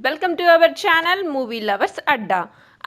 Welcome to our channel movie lovers Adda.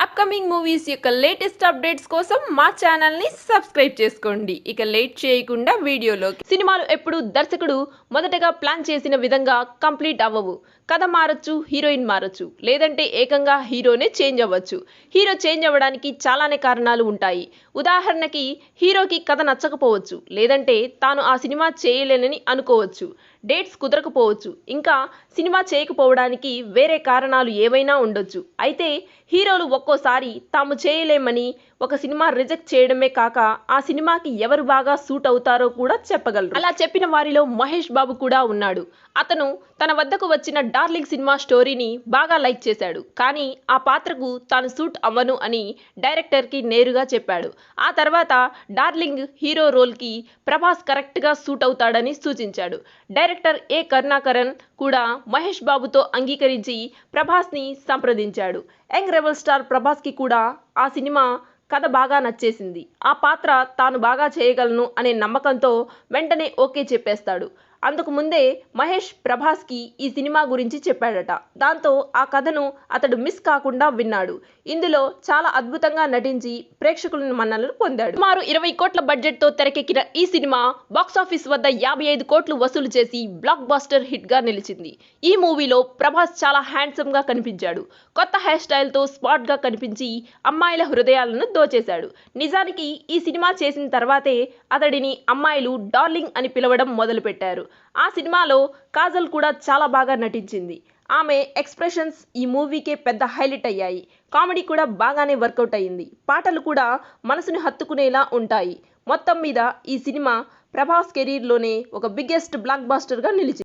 Upcoming movies యొక్క latest updates కోసం మా ఛానల్ని సబ్స్క్రైబ్ చేసుకోండి. ఇక లేట్ చేయకుండా వీడియోలోకి. సినిమాలు ఎప్పుడు దర్శకుడు మొదటగా ప్లాన్ చేసిన విధంగా కంప్లీట్ అవ్వవు. కథ మారచ్చు, హీరోయిన్ మారచ్చు, లేదంటే ఏకంగా హీరోనే చేంజ్ అవ్వచ్చు. హీరో చేంజ్ అవ్వడానికి చాలానే కారణాలు ఉంటాయి. ఉదాహరణకి హీరోకి కథ నచ్చకపోవచ్చు, లేదంటే తాను ఆ సినిమా చేయలేనని అనుకోవచ్చు, డేట్స్ కుదరకపోవచ్చు, ఇంకా సినిమా చేయకపోవడానికి వేరే కారణాలు ఏవైనా ఉండొచ్చు. అయితే హీరోలు ఒక్కోసారి తాము చేయలేమని ఒక సినిమా రిజెక్ట్ చేయడమే కాక ఆ సినిమాకి ఎవరు బాగా సూట్ అవుతారో కూడా చెప్పగలరు. అలా చెప్పిన వారిలో మహేష్ బాబు కూడా ఉన్నాడు. అతను తన వద్దకు వచ్చిన డార్లింగ్ సినిమా స్టోరీని బాగా లైక్ చేశాడు. కానీ ఆ పాత్రకు తాను సూట్ అవ్వను అని డైరెక్టర్కి నేరుగా చెప్పాడు. ఆ తర్వాత డార్లింగ్ హీరో రోల్కి ప్రభాస్ కరెక్ట్గా సూట్ అవుతాడని సూచించాడు. డైరెక్టర్ ఏ కరుణాకరన్ కూడా మహేష్ బాబుతో అంగీకరించి ప్రభాస్ని సంప్రదించాడు. యంగ్ రెబల్ స్టార్ ప్రభాస్కి కూడా ఆ సినిమా కథ బాగా నచ్చేసింది. ఆ పాత్ర తాను బాగా చేయగలను అనే నమ్మకంతో వెంటనే ఓకే చెప్పేస్తాడు. అందుకు ముందే మహేష్ ప్రభాస్కి ఈ సినిమా గురించి చెప్పాడట. దాంతో ఆ కథను అతడు మిస్ కాకుండా విన్నాడు. ఇందులో చాలా అద్భుతంగా నటించి ప్రేక్షకుల మన్ననలు పొందాడు. సుమారు 20 కోట్ల బడ్జెట్తో తెరకెక్కిన ఈ సినిమా బాక్సాఫీస్ వద్ద 55 కోట్లు వసూలు చేసి బ్లాక్ బాస్టర్ హిట్గా నిలిచింది. ఈ మూవీలో ప్రభాస్ చాలా హ్యాండ్సమ్గా కనిపించాడు. కొత్త హెయిర్ స్టైల్తో స్మార్ట్గా కనిపించి అమ్మాయిల హృదయాలను దోచేశాడు. నిజానికి ఈ సినిమా చేసిన తర్వాతే అతడిని అమ్మాయిలు డార్లింగ్ అని పిలవడం మొదలుపెట్టారు. ఆ సినిమాలో కాజల్ కూడా చాలా బాగా నటించింది. ఆమె ఎక్స్ప్రెషన్స్ ఈ మూవీకే పెద్ద హైలైట్ అయ్యాయి. కామెడీ కూడా బాగానే వర్కౌట్ అయ్యింది. పాటలు కూడా మనసుని హత్తుకునేలా ఉంటాయి. మొత్తం మీద ఈ సినిమా ప్రభాస్ కెరీర్లోనే ఒక బిగ్గెస్ట్ బ్లాక్ బాస్టర్గా నిలిచింది.